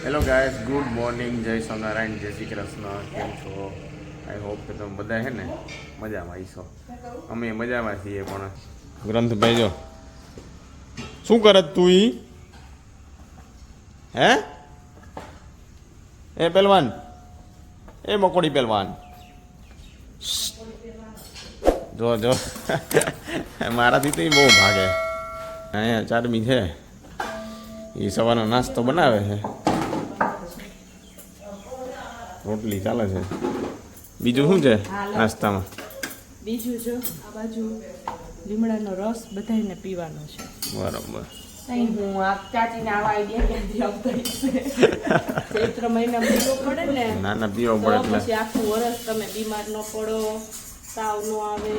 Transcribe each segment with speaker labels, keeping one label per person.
Speaker 1: Hello guys, good morning, જય સ્વામિનારાયણ, જય શ્રી કૃષ્ણ. કેમ છો? આઈ હોપ કે તમે બધા હે ને મજામાં આવીશો. અમે મજામાં છીએ. પણ ગ્રંથભાઈ જો શું કરત તું ઈ? હે એ પહેલવાન, એ મકોડી પહેલવાન, જો જો મારાથી તો એ બહુ ભાગે. અહીંયા ચારમી છે, એ સવારનો નાસ્તો બનાવે છે. રોટલી ચાલે છે. બીજું શું છે નાસ્તામાં?
Speaker 2: બીજું જો આ બાજુ લીમડાનો રસ બધાને પીવાનો છે.
Speaker 1: બરાબર.
Speaker 2: હું આ ચાચીને આવા આઈડિયા ક્યાંથી આવતા છે? ચૈત્ર મહિના પીવો પડે ને.
Speaker 1: ના ના, પીવો પડે એટલે
Speaker 2: પછી આખું વરસ તમે બીમાર ન પડો, તાવ ન આવે.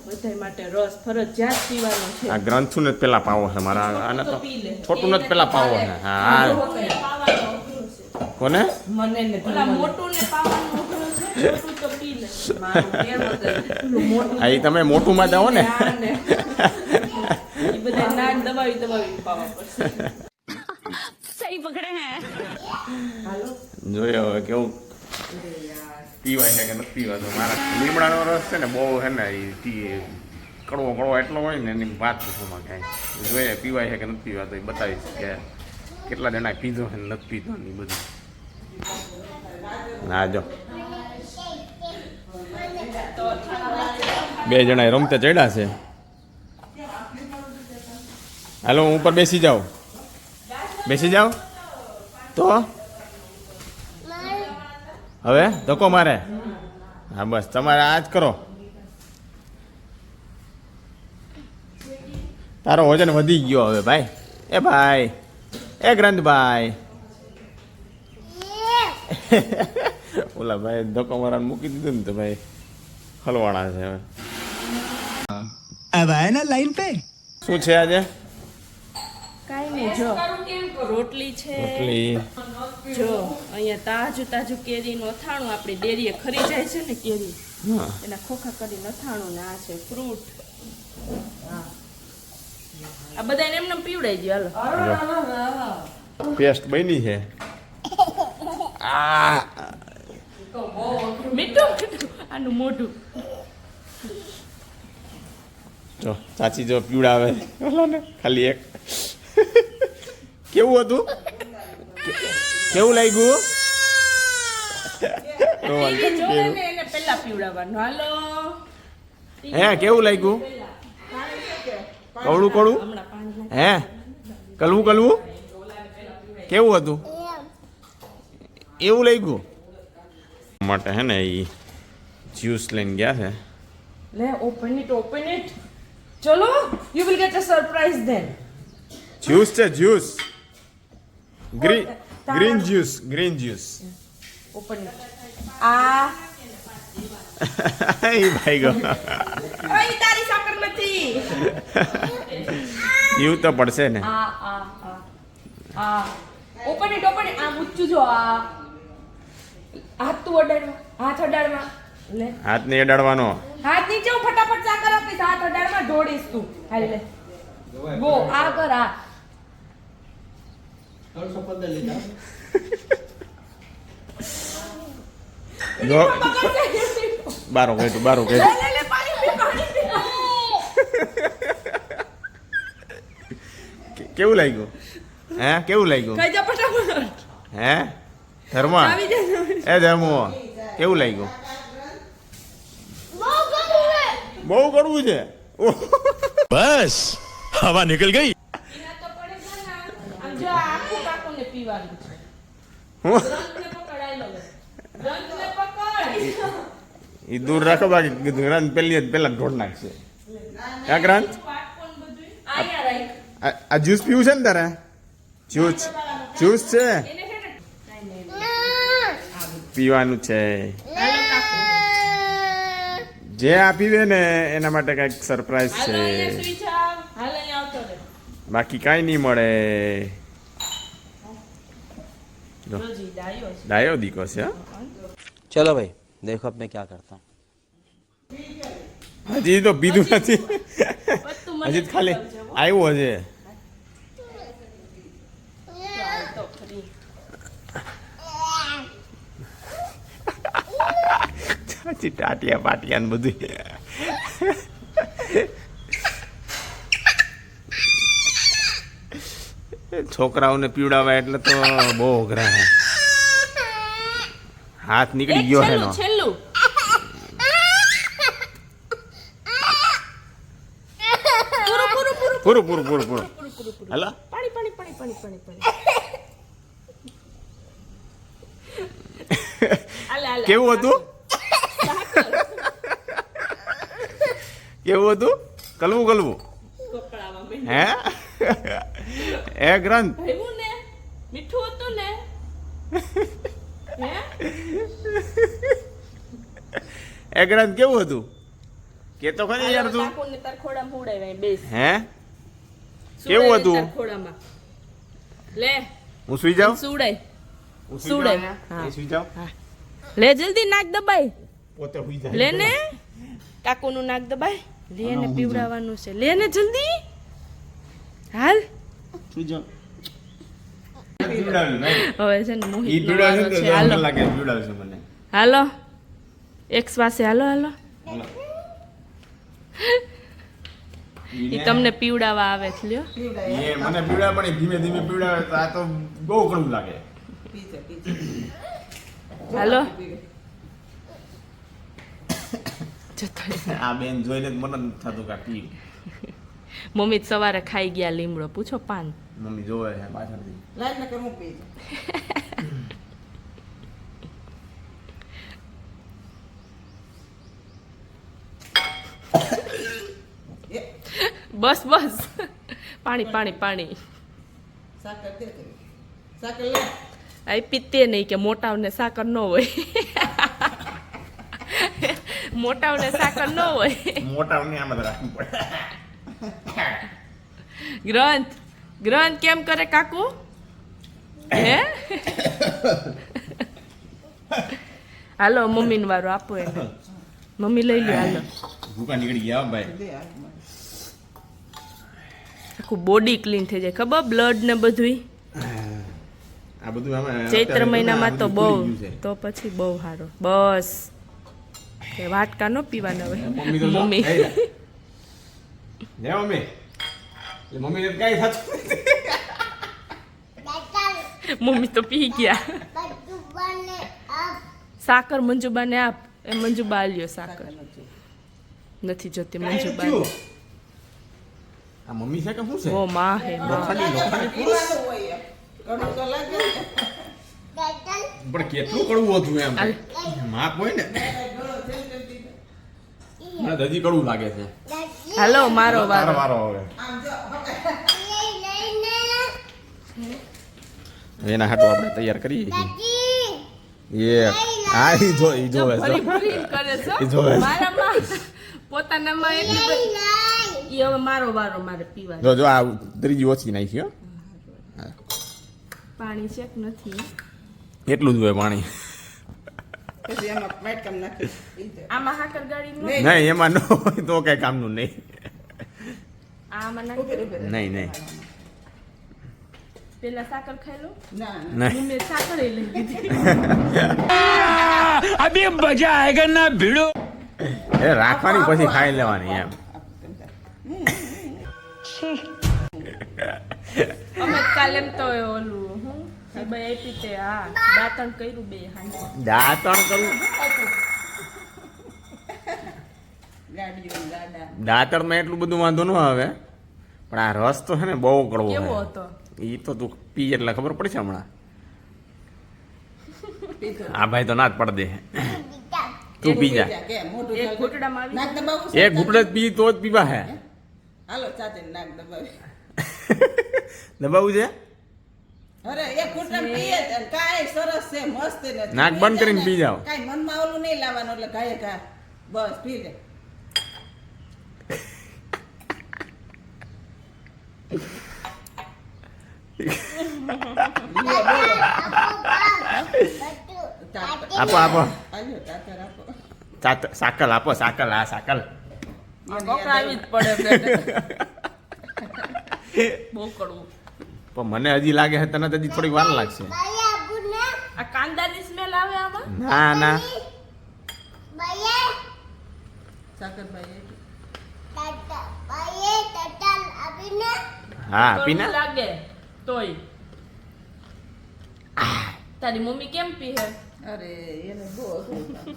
Speaker 2: બધા માટે રસ ફરજિયાત પીવાનો છે.
Speaker 1: આ ગ્રંથુ ને પેલા પાવો છે મારા. આને તો છોટું ને પેલા પાવો છે. હા કોને?
Speaker 2: મને ને પેલા મોટું ને પાવાનું અઘરું છે. છોટું તો પી લે.
Speaker 1: આ ઈ તમે મોટું માં જાઓ ને.
Speaker 2: એ બધા નાક દબાવી પાવા પડશે.
Speaker 3: સહી પકડે હે.
Speaker 2: હાલો
Speaker 1: જોયો હવે કેવું પીવાય છે કે નથી પીવાતો. મારા લીમડાનો રસ છે ને બહુ છે ને એ કડવો કડવો એટલો હોય ને એની વાત પૂછવામાં કાંઈ જોઈએ પીવાય છે કે નથી પીવાતો એ બતાવીશ કે કેટલા જણા પીધો છે ને નથી પીધો ને બધું. હા જો બે જણા રમતે ચડ્યા છે. હાલો હું ઉપર બેસી જાઉં. બેસી જાઓ તો હવે ધક્કો મારે. હા બસ તમારે આ જ કરો. તારો વજન વધી ગયો હવે ભાઈ. એ ભાઈ, એ ગ્રંથભાઈ. ઓલા ભાઈ ધક્કો મારવાનું મૂકી દીધું ને તો ભાઈ હલવાણા છે હવે.
Speaker 4: अब आए ना लाइन पे.
Speaker 1: શું છે આજે?
Speaker 2: કાઈ નહીં, જો રોટલી છે.
Speaker 1: રોટલી
Speaker 2: જો અહીંયા તાજું કેરીનું અથાણું આપણી ડેરીએ ખરી જાય છે ને કેરી,
Speaker 1: હા
Speaker 2: એના ખોખા કરીને અથાણું ને આ છે ફ્રૂટ. આ બધાને એમને પીવડાઈ દો. હાલો
Speaker 1: પેસ્ટ બની છે. આ
Speaker 2: મીઠું આનું મોઢું.
Speaker 1: જો ચાચી જો પીવડાવે ઓલાને ખાલી એક. કેવું હતું? કેવું લાગ્યું?
Speaker 2: ટીવી જોવે ને એને પહેલા પીવડાવવાનું. હાલો
Speaker 1: હે કેવું લાગ્યું? કવડું કવડું
Speaker 2: હમણાં પાંચ
Speaker 1: હે કલવું કલવું કેવું હતું? એવું લાગ્યું માટે હે ને એ જ્યુસ લઈને ગયા છે.
Speaker 2: લે ઓપન ઇટ. ચલો, you will get a surprise then.
Speaker 1: Juice છે juice. Green juice.
Speaker 2: Open it. આ
Speaker 1: એ ભાઈ ગયો.
Speaker 2: ઓય તારી સાકર નથી.
Speaker 1: પીવું તો પડશે ને.
Speaker 2: આ ઓપન ઇટ. આ ઊંચું જો. આ હાથ તું અડાડમાં, હાથ અડાડમાં. લે
Speaker 1: હાથ ને અડાડવાનો.
Speaker 2: હાથ નીચે હું ફટાફટ સાકર આપીશ. હાથ અડાડમાં ઢોળીશ તું. હાલ લે ગો. આ કર. આ
Speaker 4: 315 લીધા.
Speaker 1: જો બારો કહેતું
Speaker 2: લે પાણી પી.
Speaker 1: કેવું લાગ્યું? હે કેવું લાગ્યું?
Speaker 2: ખાઈ જા ફટાફટ.
Speaker 1: હે ધર્મા
Speaker 2: આવી જા.
Speaker 1: એ ધર્મો કેવું લાગ્યું? બહુ કડવું છે.
Speaker 4: बस हवा निकल गई.
Speaker 2: પીના તો પડે છે ને. આમ જો આખું કાકોને પીવાનું છે.
Speaker 1: હું
Speaker 2: ગ્રંથને પકડાઈ લો. ગ્રંથને પકડ.
Speaker 1: એ દૂર રાખો બાકી ગ્રંથ પેલા ઢોળ નાખશે. ક્યાં ગ્રંથ?
Speaker 2: પાટકોન બધું આયા રાખ.
Speaker 1: આ જ્યુસ પીવું છે ને તારે? જ્યુસ છે
Speaker 2: એને છે ને
Speaker 1: પીવાનું છે.
Speaker 2: હાલો કાકો.
Speaker 1: જે આપી દે ને એના માટે કઈક સરપ્રાઈઝ
Speaker 2: હાલો
Speaker 1: છે.
Speaker 2: અહીંયા સુઈ જાવ. હાલો અહીંયા આવતો રે.
Speaker 1: બાકી કાંઈ નહીં મળે.
Speaker 2: રોજી ડાયો છે.
Speaker 1: ડાયો દીકો છે. હા?
Speaker 5: चलो भाई देखो अब मैं क्या करता हूँ.
Speaker 1: હજી તો પીધું નથી.
Speaker 2: બધું મને
Speaker 1: હજી તો ખાલી
Speaker 2: ખબર છે, હો.
Speaker 1: આવ્યો છે.
Speaker 2: તો ઈ.
Speaker 1: ચાચી ટાટિયા પાટિયા ને બધું. છોકરાઓને પીવડાવવા એટલે તો બહુ અઘરા હે. હાથ નીકળી ગયો હે નો.
Speaker 2: છેલ્લું
Speaker 1: પૂરું પૂરું પૂરું પૂરું. હાલો
Speaker 2: પાણી પાણી પાણી પાણી પાણી પાણી હાલે હાલે
Speaker 1: કેવું હતું? કેવું હતું? કલવું કલવું
Speaker 2: કપડામાં મેં
Speaker 1: હે? એ ગ્રંથ
Speaker 2: ભાઈવું ને મીઠું હતું ને હે
Speaker 1: એ ગ્રંથ કેવું હતું? કે તો ખરી યાર તું.
Speaker 2: કાકુને તાર ખોડામાં હુડાવ્યા બેસ
Speaker 1: હે કેવું હતું?
Speaker 2: તાર ખોડામાં લે
Speaker 1: હું સુઈ જાઉં?
Speaker 2: સુડાય
Speaker 1: હું સુઈ
Speaker 2: સુડે.
Speaker 1: જાઉં?
Speaker 2: હા.
Speaker 1: એ સુઈ જાઉં?
Speaker 2: લે જલ્દી નાક દબાઈ
Speaker 1: પોતે સુઈ જાય.
Speaker 2: લે ને કાકુનું નાક દબાઈ લે ને પીવડાવવાનું છે લે ને જલ્દી હાલ
Speaker 1: સુઈ જાઉં. પીવડાવ્યું નહીં.
Speaker 2: હવે છે ને
Speaker 1: ઈ
Speaker 2: મોહિત
Speaker 1: પીવડાવ્યું
Speaker 2: લેવાનો
Speaker 1: ને
Speaker 2: છે
Speaker 1: તો
Speaker 2: હાલો
Speaker 1: મને લાગે પીવડાવશે મને.
Speaker 2: હાલો એક શ્વાસે હાલો હાલો
Speaker 1: હાલો.
Speaker 2: ઈ તમને પીવડાવવા આવે છે લ્યો
Speaker 1: એ મને પીવડાવે પણ એ ધીમે ધીમે પીવડાવે તો આ તો બહુ કડવું લાગે.
Speaker 2: હાલો જતો રહે.
Speaker 1: આ બેન જોઈને જ મને નથી થતું કે આ પી.
Speaker 2: મમ્મી તો સવારે ખાઈ ગયા લીમડો પૂછો પાન
Speaker 1: મમ્મી જોવે છે પાછળથી.
Speaker 2: બસ બસ પાણી પાણી પાણી આ પીતે નહીં કે મોટાઓને સાકર ન હોય મોટાઓને સાકર ન હોય
Speaker 1: મોટાઓને આમ જ રાખવું પડે.
Speaker 2: ગ્રંથ ગ્રંથ કેમ કરે કાકુ હે હાલો મમ્મીને વારો આપો એને મમ્મી લઈ લ્યો હાલો
Speaker 1: ભૂકા નીકળી ગયા હો ભાઈ.
Speaker 2: આખું બોડી ક્લીન થઈ જાય ખબર બ્લડ ને બધુંય
Speaker 1: આ બધું આમાં
Speaker 2: ચૈત્ર
Speaker 1: અત્યારે
Speaker 2: મહિનામાં તો
Speaker 1: બધું
Speaker 2: બહુ
Speaker 1: ભૂલી ગયું છે.
Speaker 2: તો પછી બહુ સારો બસ એ વાટકા નો પીવાના હવે
Speaker 1: મમ્મી તો જો,
Speaker 2: મમ્મી
Speaker 1: એ જા. લે મમ્મી. એટલે મમ્મીને તો કાંઈ થતું નથી.
Speaker 2: મમ્મી તો પી ગયા સાકર મંજુબાને આપ એ મંજુબા આલ્યો સાકર નથી જોતી મંજુબા
Speaker 1: શું? આ મમ્મી છે કે શું છે?
Speaker 2: ઓ માં હે માં
Speaker 1: લોખંડી પુરુષ. પણ કેટલું કડવું હતું એમ
Speaker 2: હાલ.
Speaker 1: માપ હોય ને મને તો હજી કડવું લાગે છે.
Speaker 2: હાલો મારો
Speaker 1: તારો
Speaker 2: વારો
Speaker 1: વારો હવે એના હાટો આપણે તૈયાર કરીએ છીએ. એ હા ઈ જો ઈ
Speaker 2: જો
Speaker 1: જોવે
Speaker 2: ભરી
Speaker 1: છે.
Speaker 2: ભરી કરે
Speaker 1: એ
Speaker 2: છે
Speaker 1: જોવે છે.
Speaker 2: મારામાં પોતાનામાં એટલી બધી ઈ હવે મારો વારો મારે પીવા
Speaker 1: જો જો આ ત્રીજી ઓછી નાખી હો.
Speaker 2: પાણી છે કે નથી
Speaker 1: એટલું જ હોય પાણી.
Speaker 2: આમાં હાકર ગાડી નો
Speaker 1: નહીં એમાં ન હોય તો કઈ કામનું નહીં.
Speaker 2: આમાં નાખી
Speaker 1: નહીં નહીં
Speaker 2: પેલા સાકર ખાઈ લો
Speaker 1: નહીં
Speaker 2: મેં સાકર લઈ લીધી
Speaker 4: अभी मजा आएगा ना भिड़ो.
Speaker 1: એ રાખવાની પછી ખાઈ લેવાની એમ.
Speaker 2: અમે કાલે એમ તો ઓલું હું બે આપી તે હા દાંતણ કર્યું બે હાંજે
Speaker 1: દાંતણ કરવું દાંતણમાં એટલું બધું વાંધો ન આવે પણ આ રસ તો છે ને બહુ કડવો
Speaker 2: કેવો
Speaker 1: છે.
Speaker 2: હતો
Speaker 1: ઈ તો તું પી એટલે ખબર પડશે હમણાં. આ ભાઈ તો ના જ પડ દે. તું પી જા.
Speaker 2: એક ઘૂંટડામાં આવી
Speaker 1: એક ઘૂંટડે જ પી તો જ પીવા હે.
Speaker 6: હાલો ચાચી નાક દબાવી
Speaker 1: દબાવું છે
Speaker 6: અરે એક ઘૂંટણ પીએ જ, અને કાંઈ સરસ છે મસ્ત નથી.
Speaker 1: નાક બંધ કરીને પી જાઓ.
Speaker 6: કાંઈ મનમાં ઓલું નહીં લાવવાનું એટલે ગાયે ઘા બસ પી લે
Speaker 1: આપો આપો
Speaker 6: આલ્યો તાતર આપો
Speaker 1: સાકલ આપો સાકલ આ સાકલ.
Speaker 2: કોકરાવી જ પડે બેટા. બહુ કડવું
Speaker 1: પણ મને હજી લાગે છે તને તો હજી થોડીક વાર લાગશે.
Speaker 2: આ કાંદાની સ્મેલ આવે આમાં?
Speaker 1: ના ના
Speaker 6: સાકરભાઈ
Speaker 1: હા
Speaker 2: કડવું
Speaker 1: પીના
Speaker 2: લાગે તોય. તારી મમ્મી કેમ પી હે?
Speaker 6: અરે એને બહુ અઘરું કામ.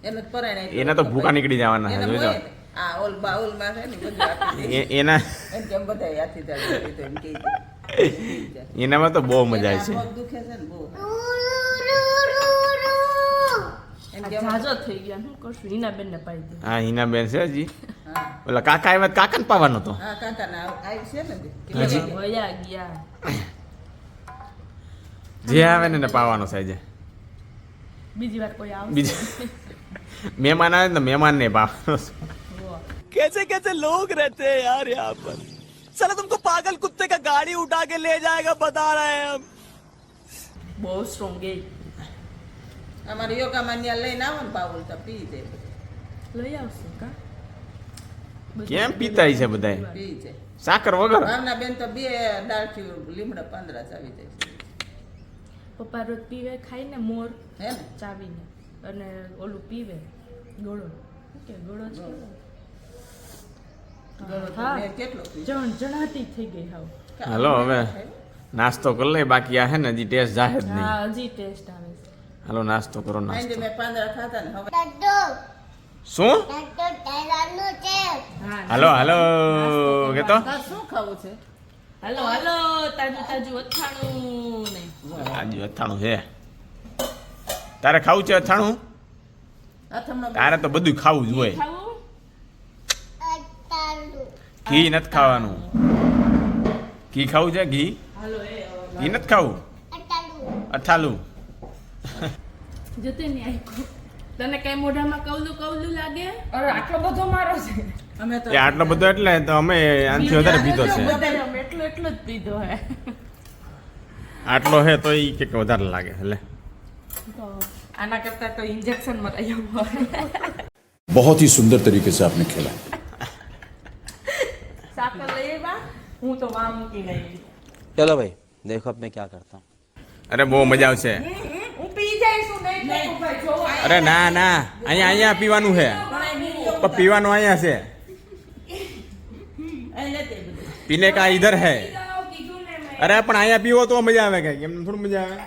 Speaker 6: એને જ પરાણે
Speaker 1: એના તો ભૂકા નીકળી જવાના છે
Speaker 6: એને
Speaker 1: જોજો.
Speaker 6: મોય ને. આ ઓલ બાઉલ માં છે ને બધું આપી દે.
Speaker 1: એના
Speaker 6: એમ કેમ બધા હાથી દાડી તો એમ કહી દે.
Speaker 1: એનામાં તો બહુ મજા
Speaker 6: એના
Speaker 1: આવે છે.
Speaker 6: પગ દુખે છે ને બહુ. એમ
Speaker 2: આ
Speaker 6: કેમ
Speaker 2: જાજો થઈ ગયા શું કરશું? હિના બેન ને પાઈ દે.
Speaker 1: હા હિના બેન છે હજી.
Speaker 6: હા
Speaker 1: ઓલા કાકા આવ્યા તો કાકાને પાવાનો તો.
Speaker 6: હા કાકા ના આવી છે ને
Speaker 1: હજી?
Speaker 2: વયા ગયા.
Speaker 1: જે આવે ને એને પાવાનો છે જે.
Speaker 2: બીજી વાર કોઈ આવશે?
Speaker 1: બીજું મહેમાન આવે ને તો મહેમાન ને પાવાનો છે.
Speaker 4: कैसे कैसे लोग रहते हैं यार यहाँ पर साला तुमको पागल कुत्ते का गाड़ी उठा के ले जाएगा बता रहे हैं हम
Speaker 2: બહુ સ્ટ્રોંગ ગઈ.
Speaker 6: અમારે યોગા માન્યા લઈને આવો ને બાઉલ તો પી દે
Speaker 2: લઈ આવશું કા?
Speaker 1: કેમ પીતા છે બધાય
Speaker 6: પી છે
Speaker 1: સાકર વગર.
Speaker 6: ભાવના બેન તો 2 ડાળખી લીમડા 15 આવી જાય છે.
Speaker 2: પપ્પા રોજ પીવે ખાઈ ને મોર
Speaker 6: હે ને
Speaker 2: ચાવીને અને ઓલું પીવે ગોળો. શું કે ગોળો છે?
Speaker 6: ગળો તો
Speaker 2: હા.
Speaker 6: મેં કેટલો પી
Speaker 2: જણાતી થઈ ગઈ હાવ.
Speaker 1: હાલો હવે નાસ્તો કરી લઈ બાકી આ હે ને હજી ટેસ્ટ જાહે જ નહીં.
Speaker 2: હા હજી ટેસ્ટ આવે છે.
Speaker 1: હાલો નાસ્તો કરો
Speaker 6: આજે
Speaker 1: નાસ્તો.
Speaker 6: મેં 15 ખાતા ને હવે
Speaker 1: શું
Speaker 2: હા
Speaker 1: હાલો હાલો કેતો
Speaker 6: તાર શું ખાવું છે
Speaker 2: હાલો હાલો તાજું તાજું અથાણું ને
Speaker 1: આજે અથાણું છે. તારે ખાવું છે અથાણું?
Speaker 6: અથમણો
Speaker 1: તારે તો બધું ખાવું જ હોય.
Speaker 2: ખાવું?
Speaker 1: ઘી નથી ખાવાનું. ઘી ખાવું છે ઘી?
Speaker 2: હાલો એ
Speaker 1: ઘી નથી ખાવું. અથાલું.
Speaker 2: જતે ને આખું. તને કઈ મોઢામાં કવલું કવલું લાગે? અરે આટલો બધો મારો છે.
Speaker 6: અમે તો
Speaker 1: એ આટલો બધો એટલે તો અમે આનાથી વધારે પીધો છે.
Speaker 2: અમે એટલો એટલો જ પીધો હે.
Speaker 1: આટલો હે તો એ કે વધારે લાગે એટલે
Speaker 2: તો આના કરતા તો ઇન્જેક્શન મરાઈ આવું.
Speaker 7: बहुत ही सुंदर तरीके से आपने खेला
Speaker 2: સાકર લઈ આવ્યા? હું તો વાં મૂકી લઈ.
Speaker 5: चलो भाई देखो अब मैं क्या करता हूँ.
Speaker 1: અરે બહુ મજા આવશે.
Speaker 2: હું પી જઈશું નહીં તો ભાઈ જોવા.
Speaker 1: અરે ના ના અહીંયા પીવાનું છે. પણ પીવાનું અહીંયા છે.
Speaker 6: અહીં લેતે બધું
Speaker 1: પીને કા ઇધર હે.
Speaker 2: કીધું ને મેં.
Speaker 1: અરે પણ અહીંયા પીવો તો મજા આવે કઈ એમ થોડું મજા આવે.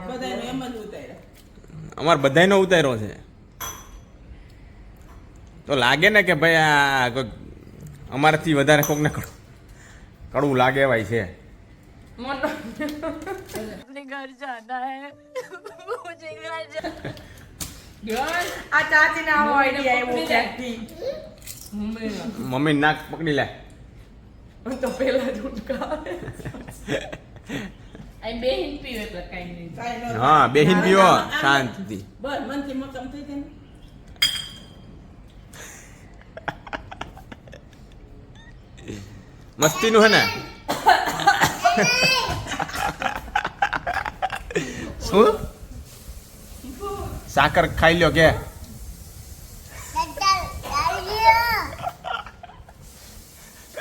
Speaker 6: બધાને એમ જ ઉતાર્યા
Speaker 1: અમાર બધાયનો ઉતાર્યો છે તો લાગે ને કે ભાઈ આ કોઈક અમારાથી વધારે કોકને કડવું લાગે ભાઈ છે.
Speaker 2: મોટો
Speaker 3: अपने घर जाना है मुझे घर जाना
Speaker 2: આ ચાચીને આવો આઈડિયા આવ્યો ક્યાંકથી.
Speaker 1: મમ્મી નાક પકડી લે.
Speaker 2: હું તો પહેલા જ ઉઠકાવે. આ બેહીન પીવે એટલે કાંઈ નહીં.
Speaker 6: કાંઈ ન
Speaker 1: હા બેહીન પીવો શાંતિથી.
Speaker 6: બસ મનથી મક્કમ થઈ જાય ને
Speaker 1: મસ્તીનું હે ને શું સાકર ખાઈ લ્યો કે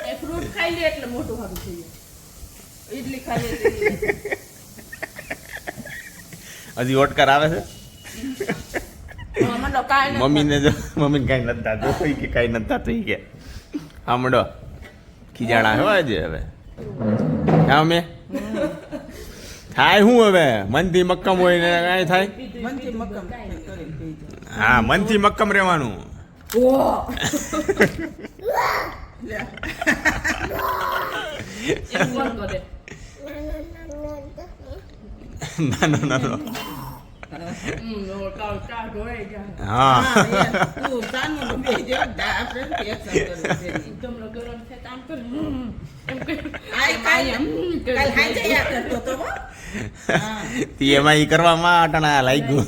Speaker 2: એ ફ્રૂટ ખાઈ લે એટલે મોટું સારું થઈ જાય.
Speaker 6: ઈડલી ખાલી
Speaker 1: હજી ઓટકાર આવે છે.
Speaker 2: મને કાંઈ નથી.
Speaker 1: મમ્મીને જો મમ્મીને કાંઈ નથી થતું કે કાંઈ નથી થતું ઈ કે આમડો ખીજાણા હે આજે હવે હા મેં થાય શું હવે મનથી મક્કમ હોય ને કાંઈ થાય.
Speaker 6: મનથી મક્કમ કરીને પી જાય
Speaker 1: હા મનથી મક્કમ રહેવાનું.
Speaker 2: એમ કોણ કરે?
Speaker 1: નાનો નાનો
Speaker 2: કાળ ઢોળાઈ જાય.
Speaker 1: હા
Speaker 6: તું સાનું બે જો આપણે એક્શન કરવું છે
Speaker 2: તમને ગરમ થાય તો આમ કર. એમ કર.
Speaker 6: આય કાય કાલ હાઈ જયા કરતો તો હો. હા
Speaker 1: તી એમાં ઈ કરવામાં અટાણા લાગ્યું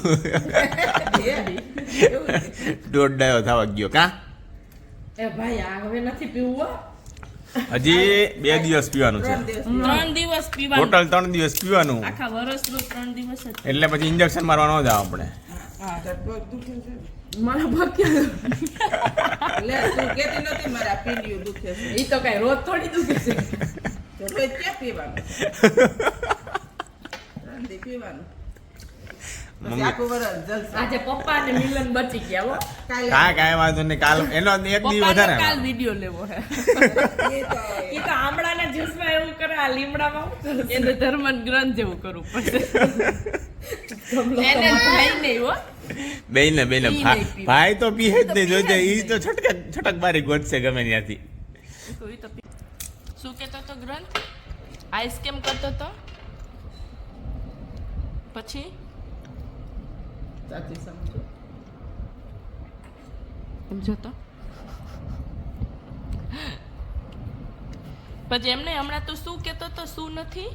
Speaker 6: એવું છે.
Speaker 1: દોઢ ડાયો થવા ગયો કા
Speaker 2: એ ભાઈ આ હવે નથી પીવું હો.
Speaker 1: હજી 2 દિવસ પીવાનું છે
Speaker 6: 3 દિવસ
Speaker 2: 3 દિવસ પીવાનું.
Speaker 1: ટોટલ 3 દિવસ પીવાનું
Speaker 2: આખા વર્ષનું 3 દિવસ જ.
Speaker 1: એટલે પછી ઇન્જેક્શન મારવા ન જાવ આપણે.
Speaker 6: હા તો પગ દુખે છે
Speaker 2: મારા ભાગ્યા
Speaker 6: લે તું કેતી નતી મારા પીલિયું દુખે છે
Speaker 2: ઈ તો કઈ રોજ થોડી દુખે છે.
Speaker 6: તો રોજ ક્યાં પીવાનું રાંધી પીવાનું પછી આખું વરસ જલસા
Speaker 2: આજે પપ્પા અને મિલન બચી ગયા હો.
Speaker 1: કાંઈ વાંધો નહીં. કાલ એનો એક દી
Speaker 2: પપ્પાનો
Speaker 1: વધારે
Speaker 2: કાલ વિડિયો લેવો હે.
Speaker 6: એ તો
Speaker 2: ઈ તો આમળાના જ્યુસમાં એવું કરે, આ લીમડામાં એને ધર્મ ગ્રંથ જેવું કરવું પડે. એને ભાઈ નહીં હો.
Speaker 1: બેને
Speaker 2: ઈ નહીં પીવું.
Speaker 1: ભાઈ તો પીએ જ નહીં. જોજે
Speaker 2: પીએ જ
Speaker 1: ઈ તો છટક બારી ગોતશે ગમે ત્યાંથી.
Speaker 2: શું કહેતો તો ગ્રંથ? આઈસ કેમ કરતો તો? પછી
Speaker 6: સાચી સમજો
Speaker 2: સમજો તો પછી એમને હમણાં તું શું કહેતો તો, શું નથી?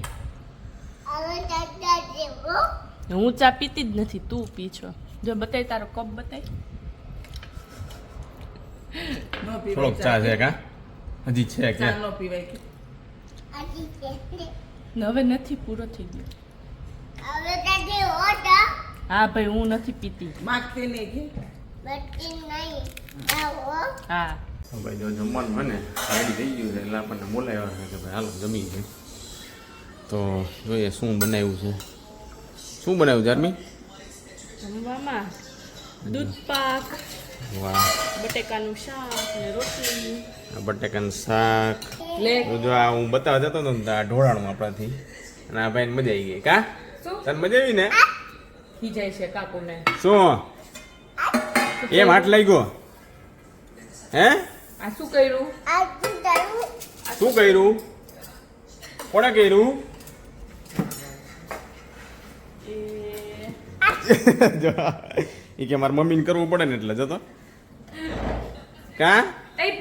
Speaker 2: હું ચા પીતી જ નથી, તું પી છો. જો બતાય તારો કપ બતાય.
Speaker 6: ન પીવાય
Speaker 1: થોડોક ચા છે કા હજી છે કે
Speaker 6: ચા ન પીવાય કે
Speaker 2: ને હવે નથી, પૂરો થઈ ગયો. હા ભાઈ, હું નથી પીતી.
Speaker 6: માગતી નહીં કે
Speaker 2: હા
Speaker 1: ભાઈ જો જમવાનું હોય ને રેડી થઈ ગયું છે એટલે આપણને બોલાવ્યા છે કે ભાઈ હાલો જમી છે. તો જોઈએ શું બનાવ્યું છે. શું બનાવ્યું જારમી?
Speaker 2: જમવામાં દૂધ પાક,
Speaker 1: વાહ,
Speaker 2: બટેકાનું શાક ને રોટલી.
Speaker 1: આ બટેકાનું શાક.
Speaker 2: લે
Speaker 1: તો જો આ હું બતાવવા જતો હતો ને તો આ ઢોળાણું આપણાથી અને આ ભાઈને મજા આવી ગઈ કા?
Speaker 2: શું
Speaker 1: તને મજા આવી ને?
Speaker 2: ખીજાય છે કાકુને.
Speaker 1: શું એમ હાથ લાગ્યો હે?
Speaker 2: આ શું કર્યું?
Speaker 1: શું કર્યું? કોણે કર્યું? જો ઈ કે મારી મમ્મીને કરવું પડે ને એટલે જતો કા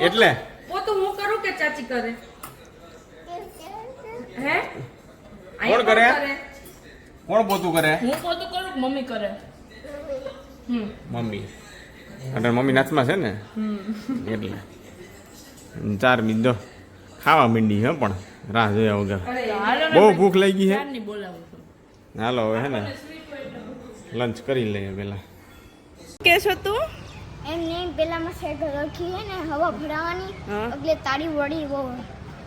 Speaker 1: એટલે
Speaker 2: પોતું હું કરું કે ચાચી કરે? હે?
Speaker 1: કોણ કરે? કોણ પોતું કરે?
Speaker 2: હું પોતું કરું કે મમ્મી કરે?
Speaker 1: મમ્મી. એટલે મમ્મી નાચમાં છે ને એટલે 4 મિનિટ જો ખાવા માંડી હે પણ રાહ જોયા વગર. બહુ ભૂખ લાગી છે.
Speaker 2: ક્યારની બોલાવું છું.
Speaker 1: હાલો હવે હે ને લંચ કરી લઈએ પેલા.
Speaker 2: કે છો તું?
Speaker 8: એમ નહીં, પેલામાં સેટ રાખી છે ને હવા ભરાવાની,
Speaker 2: હા.
Speaker 8: એટલે તારી બોડી બહુ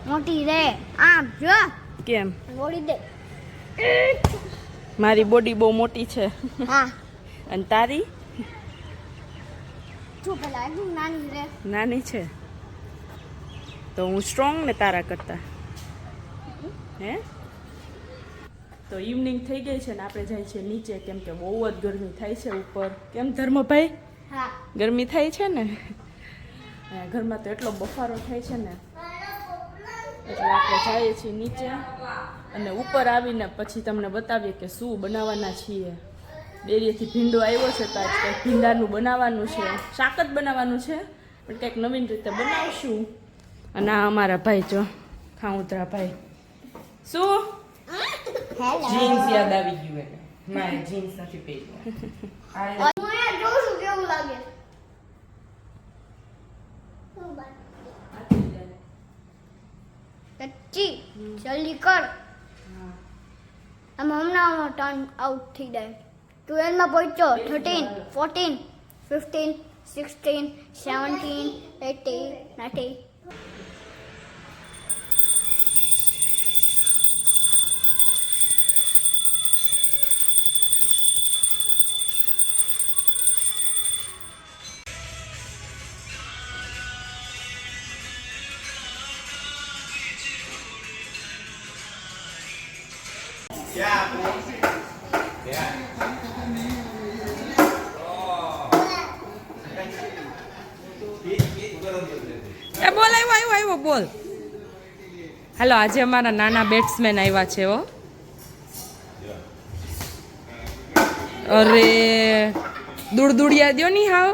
Speaker 8: મોટી રહે. આમ જો
Speaker 2: કેમ?
Speaker 8: બોડી દે.
Speaker 2: મારી બોડી બહુ મોટી છે
Speaker 8: હા,
Speaker 2: અને તારી
Speaker 8: તું પેલા એકદમ નાની રહે.
Speaker 2: નાની છે. તો હું સ્ટ્રોંગ ને તારા કરતા. હે? તો ઇવનિંગ થઈ ગઈ છે ને આપણે જાય છે નીચે, કેમ કે બહુ જ ગરમી થાય છે ઉપર. કેમ ધર્મભાઈ?
Speaker 8: હા,
Speaker 2: ગરમી થાય છે ને ઘરમાં તો એટલો બફારો થાય છે ને એટલે આપણે જઈએ છીએ નીચે અને ઉપર આવીને પછી તમને બતાવીએ કે શું બનાવવાના છીએ. ડેરીએથી ભીંડો આવ્યો છે તો આજ કંઈક ભીંડાનું બનાવવાનું છે, શાક જ બનાવવાનું છે પણ કંઈક નવીન રીતે બનાવશું. અને આ અમારા ભાઈ જો ખાઉતરા ભાઈ. શું જીન્સ યાદ આવી ગયું એને? મારે જીન્સ નથી પહેર્યું.
Speaker 8: હું અહીંયા જોઉં છું કેવું લાગે. કચ્ચી જલ્દી કર. આમ હમણાં ટર્ન આઉટ થઈ જાય. 12 માં પહોંચ્યો, 13, 14, 15, 16, 17, 18, 19.
Speaker 2: એ બોલ, આવ્યો બોલ. હાલો, આજે અમારા નાના બેટ્સમેન આવ્યા છે હો. અરે દૂડદૂડિયા દ્યો ની હાવ.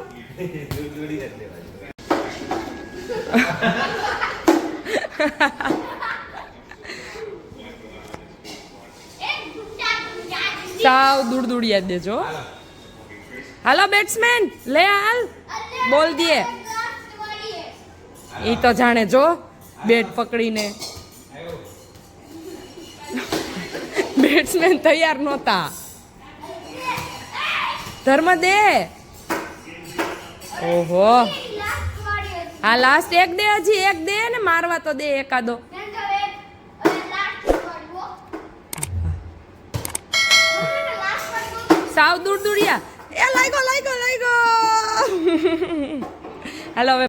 Speaker 2: સાવ દૂડદૂડિયા દેજો. હાલો બેટ્સમેન, લે હાલ બોલ દે. એ તો જાણે જો બેટ પકડીને. બેટ્સમેન તૈયાર નહોતા. ધર્મ દે. ઓહો, હા લાસ્ટ એક દે, હજી એક દે ને મારવા તો દે એકાદો. સાવ દૂર દૂરિયા
Speaker 6: એ લાગ્યો
Speaker 2: હાલો હવે